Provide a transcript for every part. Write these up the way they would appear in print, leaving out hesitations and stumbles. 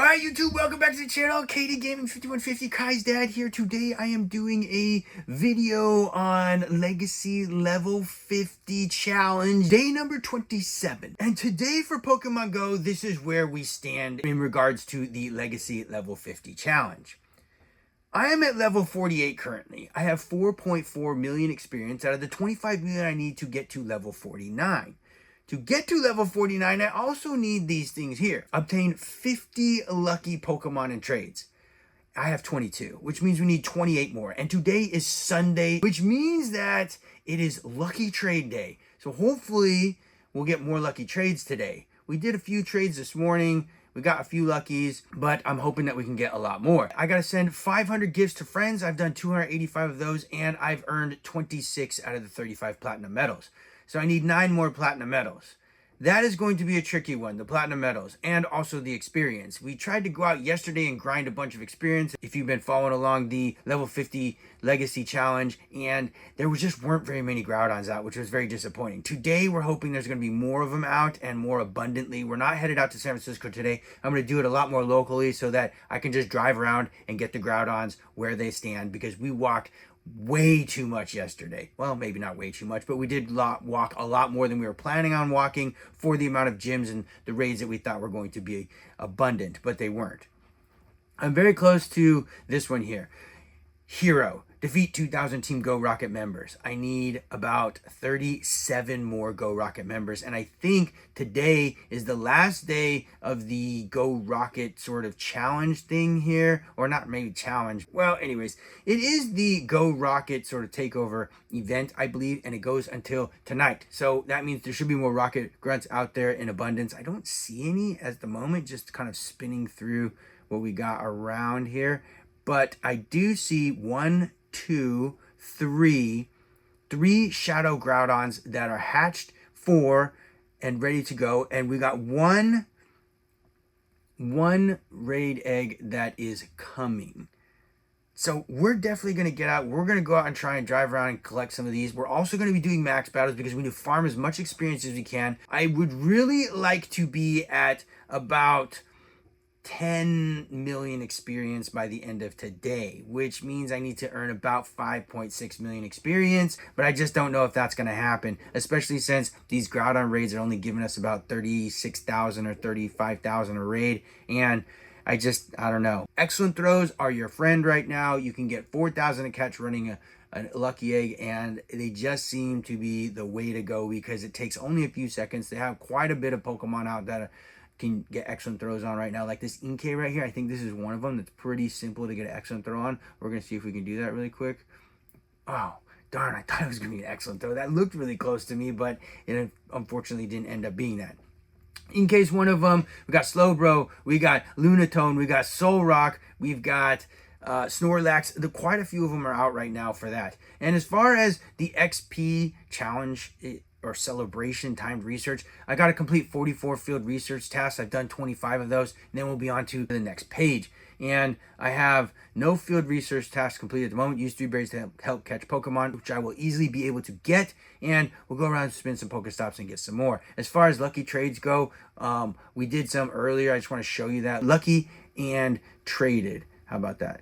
Alright YouTube, welcome back to the channel. Katie Gaming 5150, Kai's dad here. Today I am doing a video on Legacy Level 50 Challenge, day number 27. And today for Pokemon Go, this is where we stand in regards to the Legacy Level 50 Challenge. I am at level 48 currently. I have 4.4 million experience out of the 25 million I need to get to level 49. To get to level 49, I also need these things here. Obtain 50 lucky Pokemon in trades. I have 22, which means we need 28 more. And today is Sunday, which means that it is Lucky Trade Day. So hopefully we'll get more lucky trades today. We did a few trades this morning. We got a few luckies, but I'm hoping that we can get a lot more. I got to send 500 gifts to friends. I've done 285 of those, and I've earned 26 out of the 35 platinum medals. So I need 9 more platinum medals. That is going to be a tricky one, the platinum medals, and also the experience. We tried to go out yesterday and grind a bunch of experience, if you've been following along the level 50 Legacy Challenge, and there just weren't very many Groudons out, which was very disappointing. Today, we're hoping there's going to be more of them out and more abundantly. We're not headed out to San Francisco today. I'm going to do it a lot more locally so that I can just drive around and get the Groudons where they stand, because we walked way too much yesterday. Well, maybe not way too much, but we did walk a lot more than we were planning on walking for the amount of gyms and the raids that we thought were going to be abundant, but they weren't. I'm very close to this one here. Hero. Defeat 2,000 Team Go Rocket members. I need about 37 more Go Rocket members. And I think today is the last day of the Go Rocket sort of challenge thing here. Or not maybe challenge. Well, anyways, it is the Go Rocket sort of takeover event, I believe. And it goes until tonight. So that means there should be more Rocket Grunts out there in abundance. I don't see any at the moment. Just kind of spinning through what we got around here. But I do see 1, 2, 3 Shadow Groudons that are hatched for and ready to go, and we got one raid egg that is coming. So we're definitely going to get out. We're going to go out and try and drive around and collect some of these. We're also going to be doing max battles because we need to farm as much experience as we can. I would really like to be at about 10 million experience by the end of today, which means I need to earn about 5.6 million experience, but I just don't know if that's going to happen, especially since these Groudon raids are only giving us about 36,000 or 35,000 a raid, and I don't know. Excellent throws are your friend right now. You can get 4,000 a catch running a lucky egg, and they just seem to be the way to go because it takes only a few seconds. They have quite a bit of Pokemon out that can get excellent throws on right now, like this Inkay right here. I think this is one of them that's pretty simple to get an excellent throw on. We're going to see if we can do that really quick. Oh, darn, I thought it was going to be an excellent throw. That looked really close to me, but it unfortunately didn't end up being that. Inkay's one of them. We got Slowbro, we got Lunatone, we got Solrock, we've got Snorlax. Quite a few of them are out right now for that. And as far as the XP challenge or celebration timed research, I got to complete 44 field research tasks. I've done 25 of those, and then we'll be on to the next page. And I have no field research tasks completed at the moment. Use 3 berries to help catch Pokemon, which I will easily be able to get, and we'll go around and spin some Pokestops and get some more. As far as lucky trades go, we did some earlier. I just want to show you that. Lucky and traded. How about that?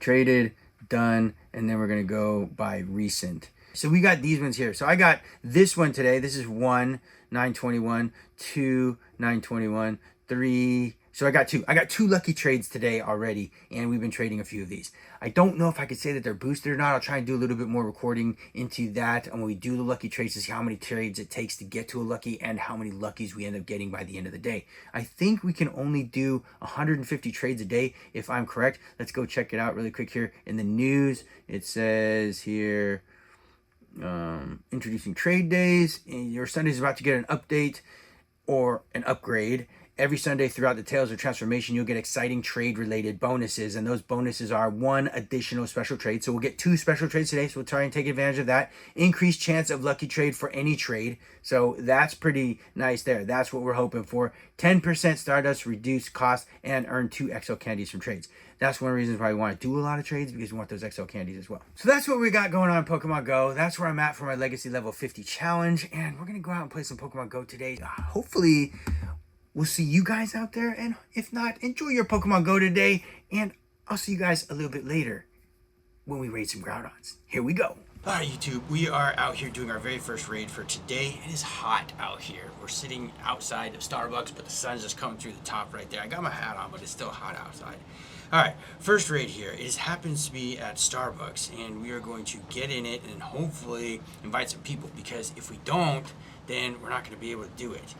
Traded, done, and then we're going to go by recent. So we got these ones here. So I got this one today. This is 1, 921, 2, 921, 3. So I got 2. I got 2 lucky trades today already, and we've been trading a few of these. I don't know if I could say that they're boosted or not. I'll try and do a little bit more recording into that. And when we do the lucky trades, to see how many trades it takes to get to a lucky and how many luckies we end up getting by the end of the day. I think we can only do 150 trades a day, if I'm correct. Let's go check it out really quick here. In the news, it says here, introducing trade days, and your Sunday is about to get an update or an upgrade. Every Sunday throughout the Tales of Transformation, you'll get exciting trade-related bonuses, and those bonuses are 1 additional special trade. So we'll get 2 special trades today, so we'll try and take advantage of that. Increased chance of lucky trade for any trade, so that's pretty nice there. That's what we're hoping for. 10% Stardust, reduced cost, and earn 2 XL candies from trades. That's one of the reasons why we want to do a lot of trades, because we want those XL candies as well. So that's what we got going on in Pokemon Go. That's where I'm at for my Legacy Level 50 Challenge, and we're going to go out and play some Pokemon Go today. Hopefully we'll see you guys out there. And if not, enjoy your Pokemon Go today. And I'll see you guys a little bit later when we raid some Groudons. Here we go. Alright, YouTube, we are out here doing our very first raid for today. It is hot out here. We're sitting outside of Starbucks, but the sun's just coming through the top right there. I got my hat on, but it's still hot outside. Alright, first raid here. It happens to be at Starbucks, and we are going to get in it and hopefully invite some people, because if we don't, then we're not going to be able to do it.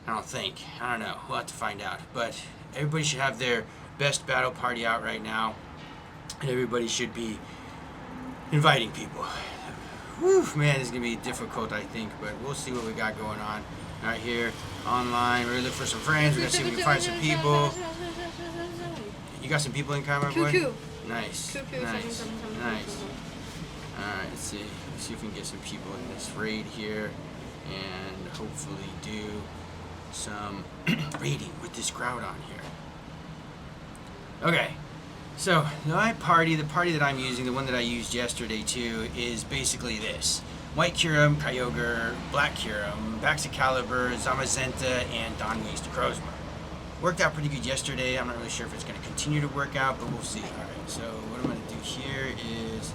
I don't think. I don't know. We'll have to find out. But everybody should have their best battle party out right now, and everybody should be inviting people. Whew, man, it's gonna be difficult, I think, but we'll see what we got going on. Right here, online, we're gonna look for some friends. We're gonna see if we can find some people. You got some people in camera, boy? Nice. Nice. Nice. Alright, let's see. Let's see if we can get some people in this raid here and hopefully do some raiding with this Groudon here. Okay. So, the party that I'm using, the one that I used yesterday too, is basically this. White Kyurem, Kyogre, Black Kyurem, Baxicalibur, Zamazenta, and Donwise to Crozma. Worked out pretty good yesterday. I'm not really sure if it's going to continue to work out, but we'll see. Alright, so what I'm going to do here is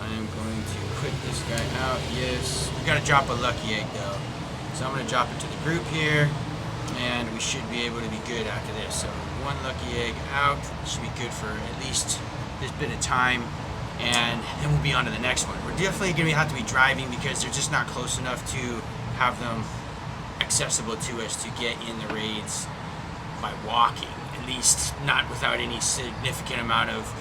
I'm going to put this guy out. Yes, we got to drop a lucky egg though. So I'm going to drop it to the group here, and we should be able to be good after this. So one lucky egg out, should be good for at least this bit of time, and then we'll be on to the next one. We're definitely going to have to be driving because they're just not close enough to have them accessible to us to get in the raids by walking, at least not without any significant amount of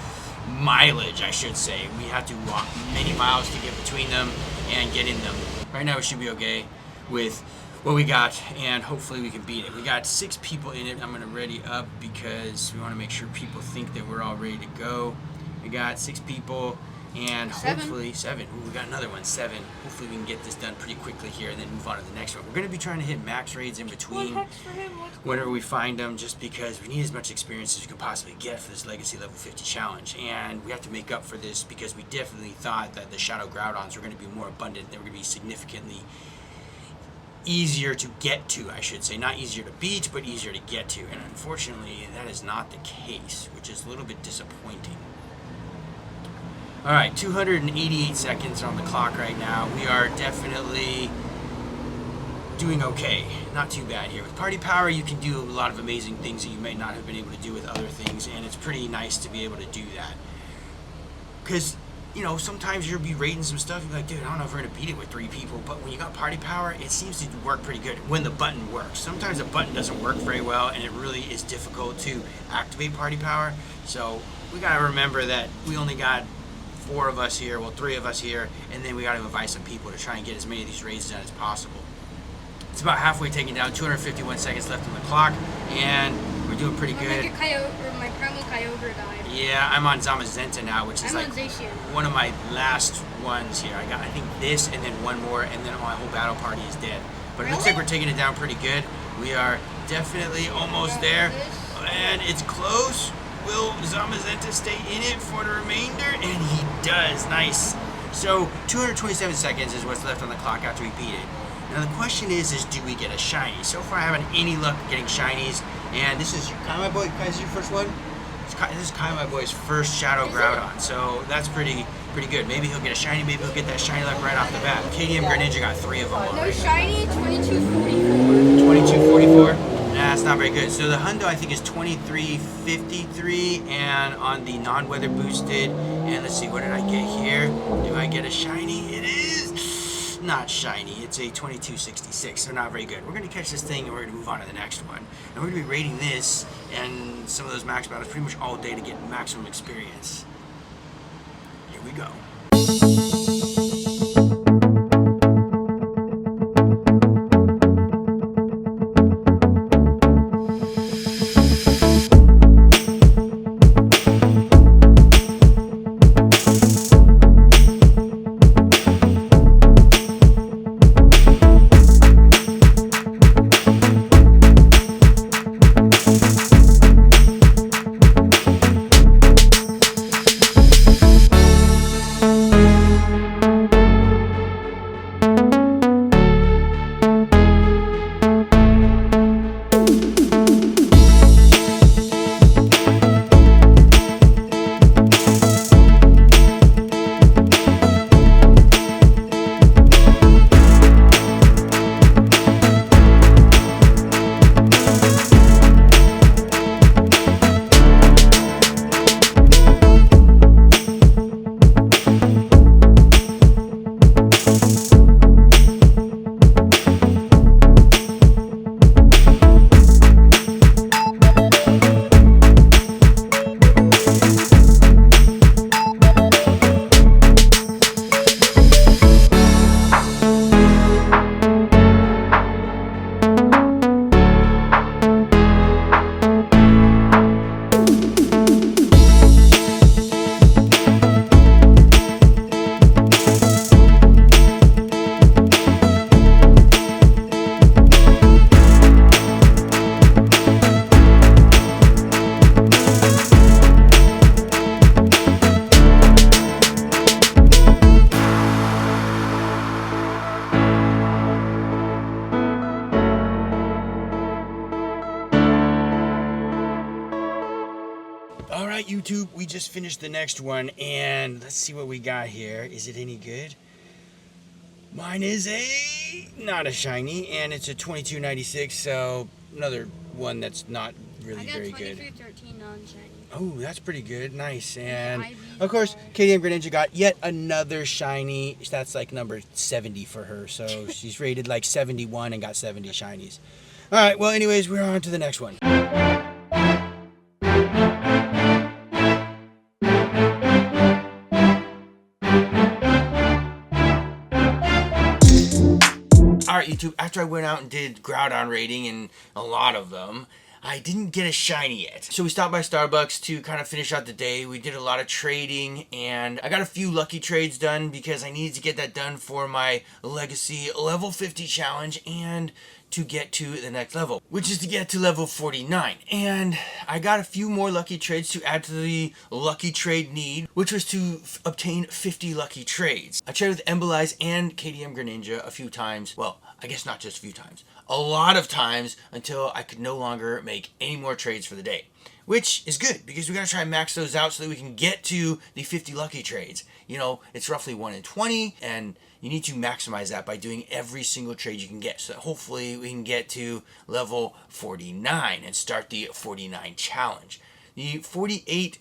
mileage, I should say. We have to walk many miles to get between them and get in them. Right now it should be okay with what we got, and hopefully we can beat it. We got 6 people in it. I'm going to ready up because we want to make sure people think that we're all ready to go. We got 6 people, and hopefully 7. Ooh, we got another one, 7. Hopefully we can get this done pretty quickly here and then move on to the next one. We're going to be trying to hit max raids in between whenever we find them, just because we need as much experience as we can possibly get for this Legacy Level 50 challenge. And we have to make up for this because we definitely thought that the Shadow Groudons were going to be more abundant. They were going to be significantly easier to get to, I should say. Not easier to beat, but easier to get to. And unfortunately, that is not the case, which is a little bit disappointing. Alright, 288 seconds on the clock right now. We are definitely doing okay. Not too bad here. With Party Power, you can do a lot of amazing things that you may not have been able to do with other things, and it's pretty nice to be able to do that. Because, you know, sometimes you'll be raiding some stuff, you're like, dude, I don't know if we're going to beat it with 3 people, but when you got Party Power, it seems to work pretty good when the button works. Sometimes the button doesn't work very well, and it really is difficult to activate Party Power, so we got to remember that we only got 4 of us here, well, 3 of us here, and then we got to invite some people to try and get as many of these raids done as possible. It's about halfway taken down, 251 seconds left on the clock, and we're doing pretty good. My primal Kyogre died. Yeah, I'm on Zamazenta now, which is like one of my last ones here. I think this and then one more, and then my whole battle party is dead. But it looks like we're taking it down pretty good. We are definitely almost there, and it's close. Will Zamazenta stay in it for the remainder? And he does. Nice. So 227 seconds is what's left on the clock after we beat it. Now the question is do we get a shiny? So far I haven't any luck getting shinies, and this is Kai My Boy. Kai's your first one? This is Kai My Boy's first Shadow Groudon, so that's pretty good. Maybe he'll get a shiny, maybe he'll get that shiny luck right off the bat. KDM Greninja got 3 of them already. No shiny, 2244. 2244? Nah, that's not very good. So the Hundo I think is 2353, and on the non-weather boosted, and let's see, what did I get here? Do I get a shiny? It is not shiny. It's a 2266, so not very good. We're going to catch this thing and we're going to move on to the next one. And we're going to be raiding this and some of those max battles pretty much all day to get maximum experience. Here we go. All right, YouTube, we just finished the next one, and let's see what we got here. Is it any good? Mine is not a shiny, and it's a 2296, so another one that's not really very good. I got 2313 non-shiny. Oh, that's pretty good. Nice. And Ivy's of course, are- KDM Greninja got yet another shiny. That's like number 70 for her, so she's rated like 71 and got 70 shinies. All right, well, anyways, we're on to the next one. Alright, YouTube, after I went out and did groudon rating and a lot of them, I didn't get a shiny yet. So we stopped by Starbucks to kind of finish out the day. We did a lot of trading, and I got a few lucky trades done because I needed to get that done for my Legacy level 50 challenge and to get to the next level, which is to get to level 49. And I got a few more lucky trades to add to the lucky trade need, which was to obtain 50 lucky trades. I traded with Embolize and KDM Greninja a few times. Well, I guess not just a few times. A lot of times until I could no longer make any more trades for the day. Which is good because we gotta try and max those out so that we can get to the 50 lucky trades. You know, it's roughly 1 in 20, and you need to maximize that by doing every single trade you can get, so that hopefully we can get to level 49 and start the 49 challenge. The 48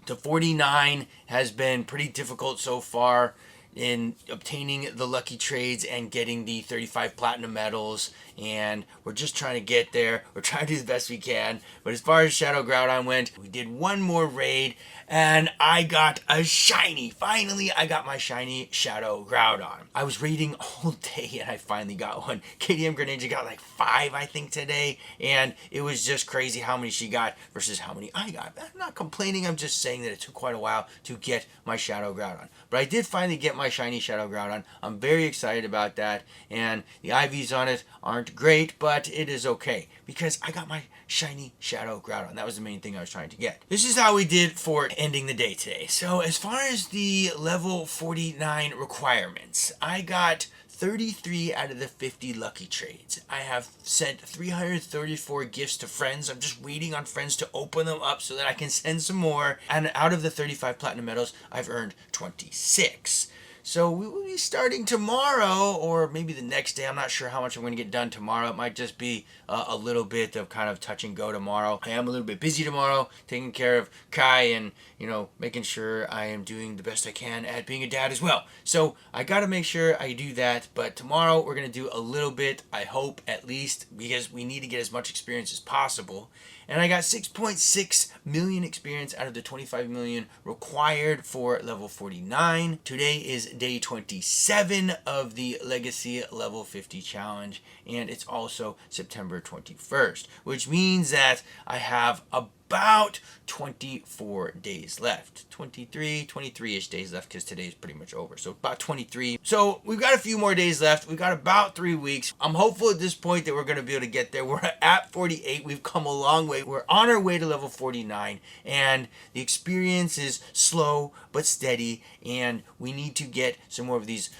to 49 has been pretty difficult so far in obtaining the lucky trades and getting the 35 platinum medals, and we're just trying to get there. We're trying to do the best we can, but as far as Shadow Groudon went, we did one more raid and I got a shiny. Finally, I got my shiny Shadow Groudon. I was raiding all day and I finally got one. KDM Greninja got like 5, I think, today, and it was just crazy how many she got versus how many I got. I'm not complaining, I'm just saying that it took quite a while to get my Shadow Groudon. But I did finally get my shiny Shadow Groudon. I'm very excited about that, and the IVs on it aren't great, but it is okay because I got my shiny Shadow Groudon. That was the main thing I was trying to get. This is how we did for ending the day today. So as far as the level 49 requirements, I got 33 out of the 50 lucky trades. I have sent 334 gifts to friends. I'm just waiting on friends to open them up so that I can send some more. And out of the 35 platinum medals, I've earned 26. So we will be starting tomorrow, or maybe the next day. I'm not sure how much I'm going to get done tomorrow. It might just be a little bit of kind of touch and go tomorrow. I am a little bit busy tomorrow, taking care of Kai and, you know, making sure I am doing the best I can at being a dad as well. So I got to make sure I do that. But tomorrow we're going to do a little bit, I hope, at least, because we need to get as much experience as possible. And I got 6.6 million experience out of the 25 million required for level 49. Today is day 27 of the Legacy level 50 challenge, and it's also September 21st, which means that I have about 24 days left. 23-ish days left because today's pretty much over. So about 23. So we've got a few more days left. We've got about 3 weeks. I'm hopeful at this point that we're going to be able to get there. We're at 48. We've come a long way. We're on our way to level 49, and the experience is slow but steady, and we need to get some more of these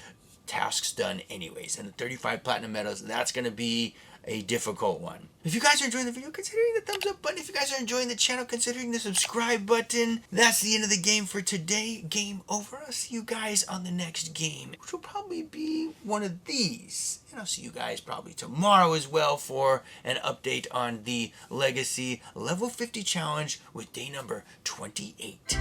tasks done anyways. And the 35 platinum medals, that's going to be a difficult one. If you guys are enjoying the video, considering the thumbs up button. If you guys are enjoying the channel, considering the subscribe button. That's the end of the game for today. Game over. I'll see you guys on the next game, which will probably be one of these. And I'll see you guys probably tomorrow as well for an update on the Legacy Level 50 Challenge with day number 28.